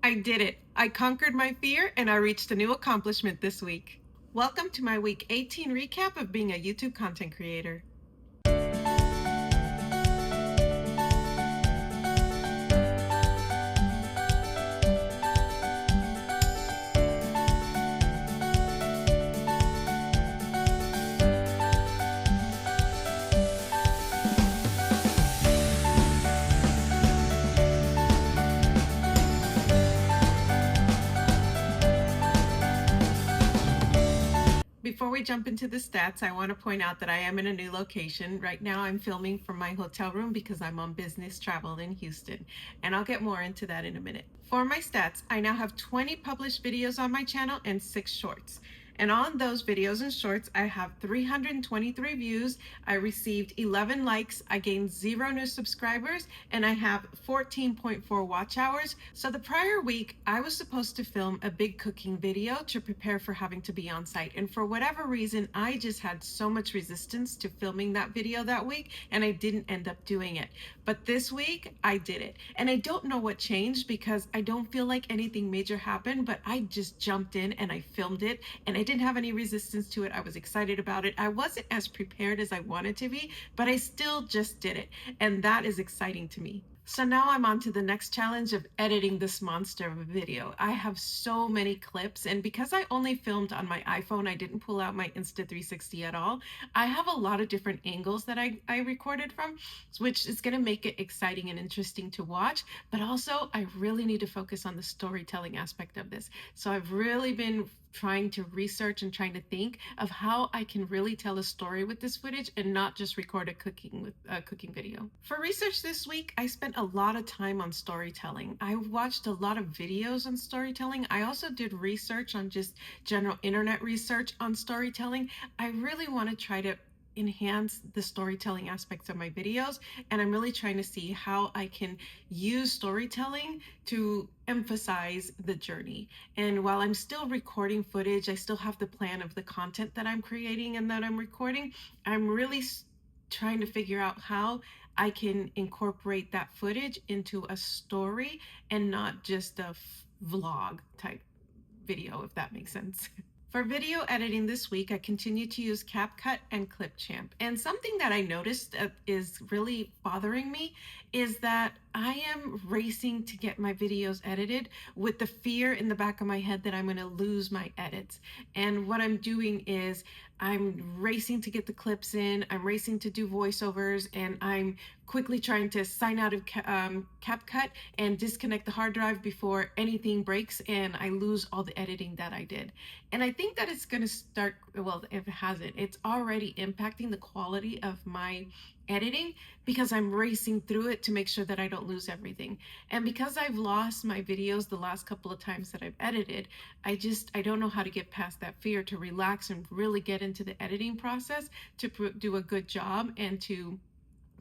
I did it. I conquered my fear and I reached a new accomplishment this week. Welcome to my week 18 recap of being a YouTube content creator. Before we jump into the stats, I want to point out that I am in a new location. Right now, I'm filming from my hotel room because I'm on business travel in Houston, and I'll get more into that in a minute. For my stats, I now have 20 published videos on my channel and 6 shorts. And on those videos and shorts, I have 323 views. I received 11 likes. I gained 0 new subscribers, and I have 14.4 watch hours. So the prior week, I was supposed to film a big cooking video to prepare for having to be on site. And for whatever reason, I just had so much resistance to filming that video that week, and I didn't end up doing it. But this week, I did it. And I don't know what changed because I don't feel like anything major happened, but I just jumped in and I filmed it, and I didn't have any resistance to it. I was excited about it. I wasn't as prepared as I wanted to be, but I still just did it. And that is exciting to me. So now I'm on to the next challenge of editing this monster of a video. I have so many clips, and because I only filmed on my iPhone, I didn't pull out my Insta360 at all. I have a lot of different angles that I recorded from, which is going to make it exciting and interesting to watch. But also, I really need to focus on the storytelling aspect of this. So I've really been trying to research and trying to think of how I can really tell a story with this footage and not just record a cooking video. For research this week, I spent a lot of time on storytelling. I watched a lot of videos on storytelling. I also did research on just general internet research on storytelling. I really want to try to enhance the storytelling aspects of my videos, and I'm really trying to see how I can use storytelling to emphasize the journey. And while I'm still recording footage, I still have the plan of the content that I'm creating and that I'm recording. I'm really trying to figure out how I can incorporate that footage into a story and not just a vlog type video, if that makes sense. For video editing this week, I continue to use CapCut and Clipchamp. And something that I noticed is really bothering me is that I am racing to get my videos edited with the fear in the back of my head that I'm going to lose my edits. And what I'm doing is I'm racing to get the clips in, I'm racing to do voiceovers, and I'm quickly trying to sign out of CapCut and disconnect the hard drive before anything breaks and I lose all the editing that I did. And I think that it's going to start, well, if it hasn't, it's already impacting the quality of my editing because I'm racing through it to make sure that I don't lose everything. And because I've lost my videos the last couple of times that I've edited, I don't know how to get past that fear, to relax and really get into the editing process to do a good job and to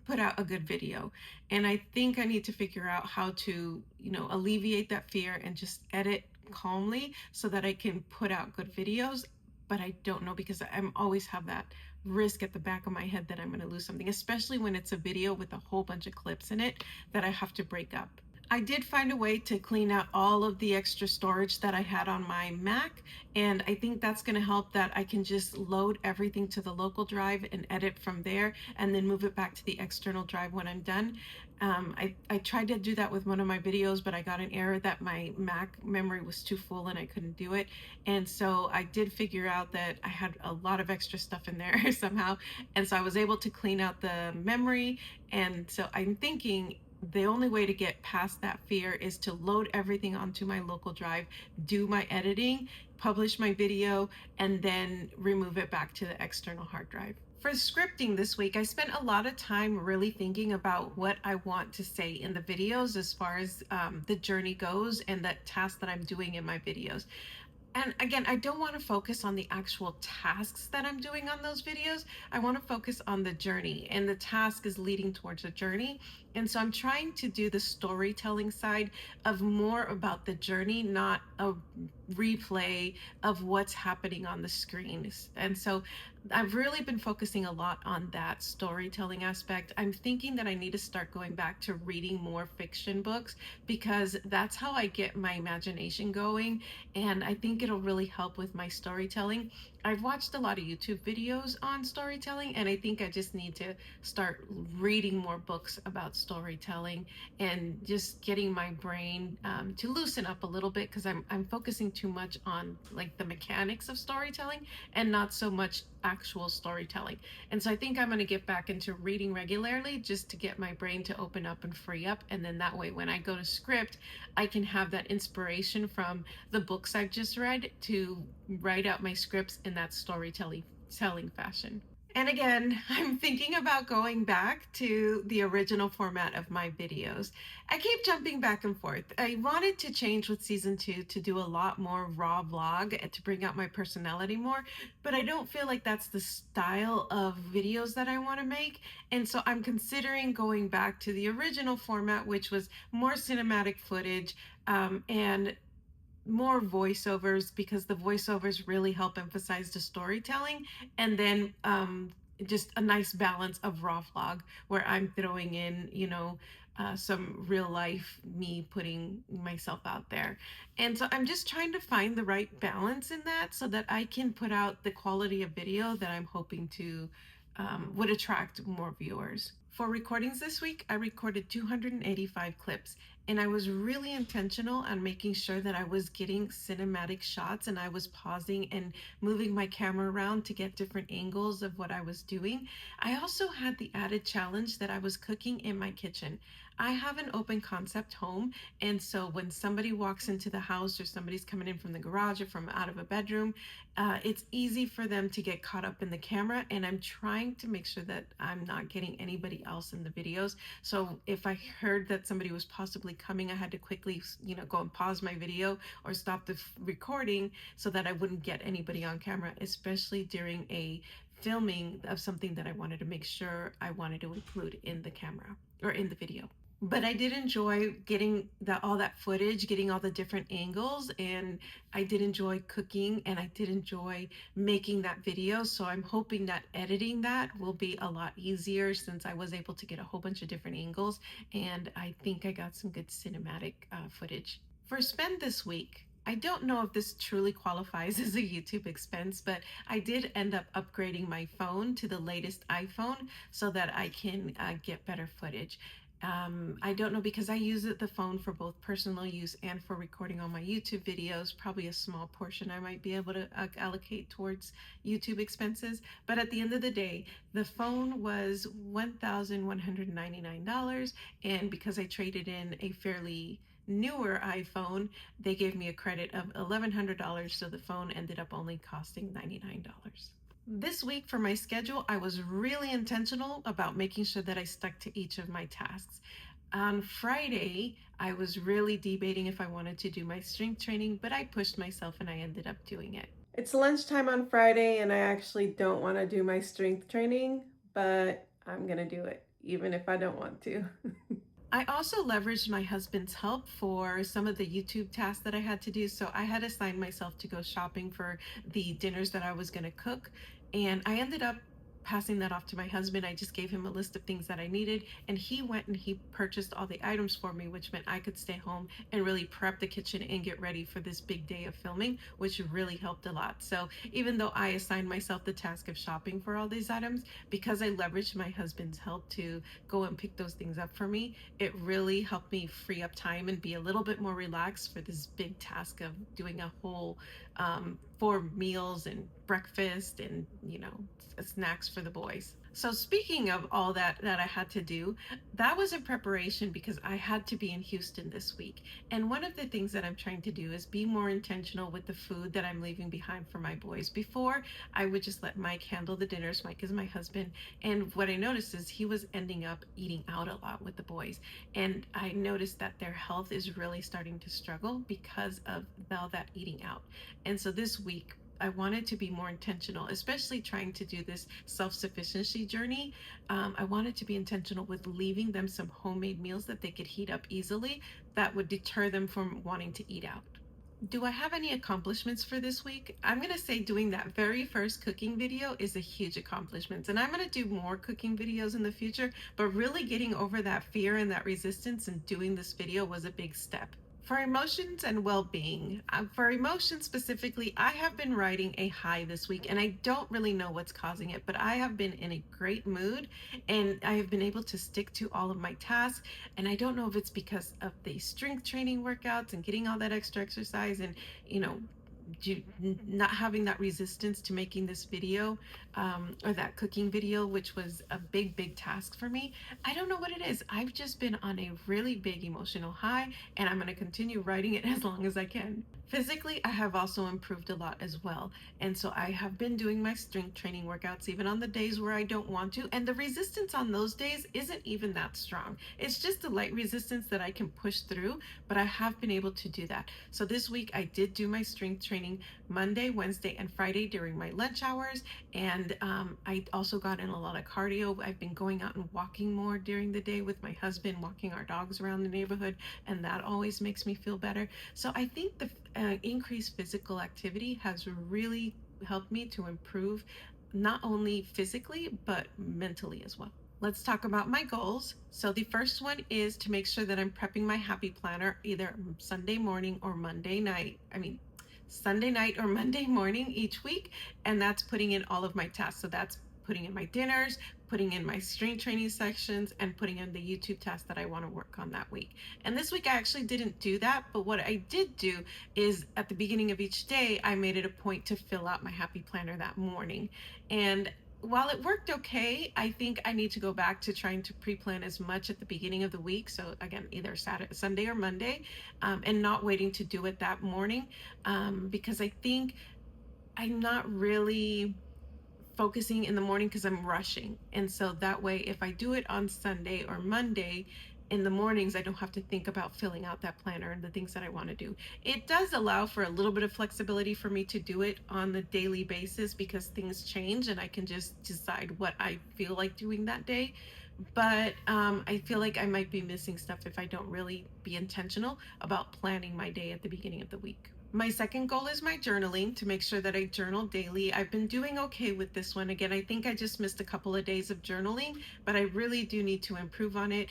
put out a good video. And I think I need to figure out how to, alleviate that fear and just edit calmly so that I can put out good videos. But I don't know because I'm always have that risk at the back of my head that I'm going to lose something, especially when it's a video with a whole bunch of clips in it that I have to break up. I did find a way to clean out all of the extra storage that I had on my Mac, and I think that's going to help that I can just load everything to the local drive and edit from there and then move it back to the external drive when I'm done. I tried to do that with one of my videos, but I got an error that my Mac memory was too full and I couldn't do it. And so I did figure out that I had a lot of extra stuff in there somehow. And so I was able to clean out the memory. And so I'm thinking the only way to get past that fear is to load everything onto my local drive, do my editing, publish my video, and then remove it back to the external hard drive. For scripting this week, I spent a lot of time really thinking about what I want to say in the videos as far as the journey goes and the task that I'm doing in my videos. And again, I don't want to focus on the actual tasks that I'm doing on those videos. I want to focus on the journey, and the task is leading towards a journey. And so I'm trying to do the storytelling side of more about the journey, not a replay of what's happening on the screen. And so I've really been focusing a lot on that storytelling aspect. I'm thinking that I need to start going back to reading more fiction books because that's how I get my imagination going. And I think it'll really help with my storytelling. I've watched a lot of YouTube videos on storytelling, and I think I just need to start reading more books about storytelling and just getting my brain to loosen up a little bit because I'm focusing too much on like the mechanics of storytelling and not so much actual storytelling. And so I think I'm going to get back into reading regularly just to get my brain to open up and free up. And then that way, when I go to script, I can have that inspiration from the books I've just read to write out my scripts in that storytelling fashion. And again, I'm thinking about going back to the original format of my videos. I keep jumping back and forth. I wanted to change with season 2 to do a lot more raw vlog and to bring out my personality more, but I don't feel like that's the style of videos that I want to make. And so I'm considering going back to the original format, which was more cinematic footage, and more voiceovers because the voiceovers really help emphasize the storytelling, and then just a nice balance of raw vlog where I'm throwing in, some real life me putting myself out there. And so I'm just trying to find the right balance in that so that I can put out the quality of video that I'm hoping to would attract more viewers. For recordings this week, I recorded 285 clips, and I was really intentional on making sure that I was getting cinematic shots and I was pausing and moving my camera around to get different angles of what I was doing. I also had the added challenge that I was cooking in my kitchen. I have an open concept home, and so when somebody walks into the house or somebody's coming in from the garage or from out of a bedroom, it's easy for them to get caught up in the camera, and I'm trying to make sure that I'm not getting anybody else in the videos. So if I heard that somebody was possibly coming, I had to quickly, go and pause my video or stop the recording so that I wouldn't get anybody on camera, especially during a filming of something that I wanted to make sure I wanted to include in the camera or in the video. But I did enjoy getting all that footage, getting all the different angles, and I did enjoy cooking, and I did enjoy making that video. So I'm hoping that editing that will be a lot easier since I was able to get a whole bunch of different angles, and I think I got some good cinematic footage. For spend this week, I don't know if this truly qualifies as a YouTube expense, but I did end up upgrading my phone to the latest iPhone so that I can get better footage. I don't know because I use the phone for both personal use and for recording on my YouTube videos. Probably a small portion I might be able to allocate towards YouTube expenses. But at the end of the day, the phone was $1,199. And because I traded in a fairly newer iPhone, they gave me a credit of $1,100. So the phone ended up only costing $99. This week for my schedule, I was really intentional about making sure that I stuck to each of my tasks. On Friday, I was really debating if I wanted to do my strength training, but I pushed myself and I ended up doing it. It's lunchtime on Friday, and I actually don't want to do my strength training, but I'm going to do it, even if I don't want to. I also leveraged my husband's help for some of the YouTube tasks that I had to do. So I had assigned myself to go shopping for the dinners that I was going to cook. And I ended up passing that off to my husband. I just gave him a list of things that I needed, and he went and he purchased all the items for me, which meant I could stay home and really prep the kitchen and get ready for this big day of filming, which really helped a lot. So even though I assigned myself the task of shopping for all these items, because I leveraged my husband's help to go and pick those things up for me, it really helped me free up time and be a little bit more relaxed for this big task of doing a whole 4 meals and breakfast and snacks for the boys. So speaking of all that I had to do, that was in preparation because I had to be in Houston this week. And one of the things that I'm trying to do is be more intentional with the food that I'm leaving behind for my boys. Before, I would just let Mike handle the dinners. Mike is my husband. And what I noticed is he was ending up eating out a lot with the boys. And I noticed that their health is really starting to struggle because of all that eating out. And so this week, I wanted to be more intentional, especially trying to do this self-sufficiency journey. I wanted to be intentional with leaving them some homemade meals that they could heat up easily that would deter them from wanting to eat out. Do I have any accomplishments for this week? I'm going to say doing that very first cooking video is a huge accomplishment. And I'm going to do more cooking videos in the future, but really getting over that fear and that resistance and doing this video was a big step. For emotions and well-being, for emotions specifically, I have been riding a high this week and I don't really know what's causing it, but I have been in a great mood and I have been able to stick to all of my tasks. And I don't know if it's because of the strength training workouts and getting all that extra exercise and, you know, not having that resistance to making this video or that cooking video, which was a big task for me. I don't know what it is. I've just been on a really big emotional high and I'm going to continue writing it as long as I can. Physically, I have also improved a lot as well. And so I have been doing my strength training workouts even on the days where I don't want to. And the resistance on those days isn't even that strong. It's just a light resistance that I can push through, but I have been able to do that. So this week I did do my strength training Monday, Wednesday, and Friday during my lunch hours. And I also got in a lot of cardio. I've been going out and walking more during the day with my husband, walking our dogs around the neighborhood, and that always makes me feel better. So I think the increased physical activity has really helped me to improve not only physically but mentally as well. Let's talk about my goals. So the first one is to make sure that I'm prepping my happy planner either Sunday morning or Monday night. Sunday night or Monday morning each week, and that's putting in all of my tasks. So that's putting in my dinners, putting in my strength training sections, and putting in the YouTube tasks that I want to work on that week. And this week I actually didn't do that, but what I did do is at the beginning of each day, I made it a point to fill out my happy planner that morning. And while it worked okay, I think I need to go back to trying to pre-plan as much at the beginning of the week. So again, either Saturday, Sunday or Monday, and not waiting to do it that morning, because I think I'm not really focusing in the morning because I'm rushing. And so that way, if I do it on Sunday or Monday in the mornings, I don't have to think about filling out that planner and the things that I want to do. It does allow for a little bit of flexibility for me to do it on the daily basis because things change and I can just decide what I feel like doing that day. But I feel like I might be missing stuff if I don't really be intentional about planning my day at the beginning of the week. My second goal is my journaling, to make sure that I journal daily. I've been doing okay with this one. Again, I think I just missed a couple of days of journaling, but I really do need to improve on it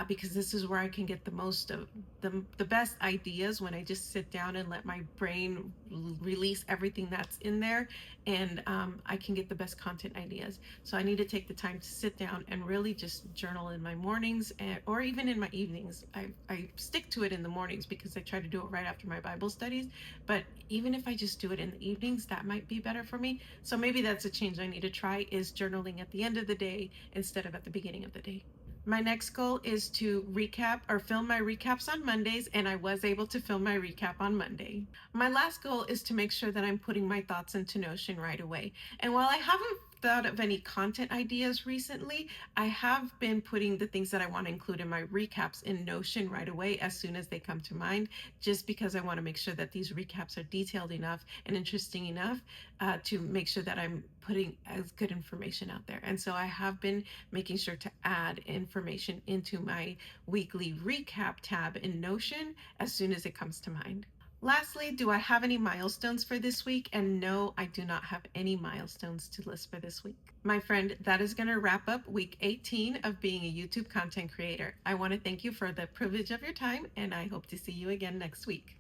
because this is where I can get the most of the best ideas when I just sit down and let my brain release everything that's in there, and I can get the best content ideas. So I need to take the time to sit down and really just journal in my mornings or even in my evenings. I stick to it in the mornings because I try to do it right after my Bible studies. But even if I just do it in the evenings, that might be better for me. So maybe that's a change I need to try, is journaling at the end of the day instead of at the beginning of the day. My next goal is to recap or film my recaps on Mondays, and I was able to film my recap on Monday. My last goal is to make sure that I'm putting my thoughts into Notion right away. And while I haven't thought of any content ideas recently, I have been putting the things that I want to include in my recaps in Notion right away as soon as they come to mind, just because I want to make sure that these recaps are detailed enough and interesting enough to make sure that I'm putting as good information out there. And so I have been making sure to add information into my weekly recap tab in Notion as soon as it comes to mind. Lastly, do I have any milestones for this week? And no, I do not have any milestones to list for this week. My friend, that is going to wrap up week 18 of being a YouTube content creator. I want to thank you for the privilege of your time, and I hope to see you again next week.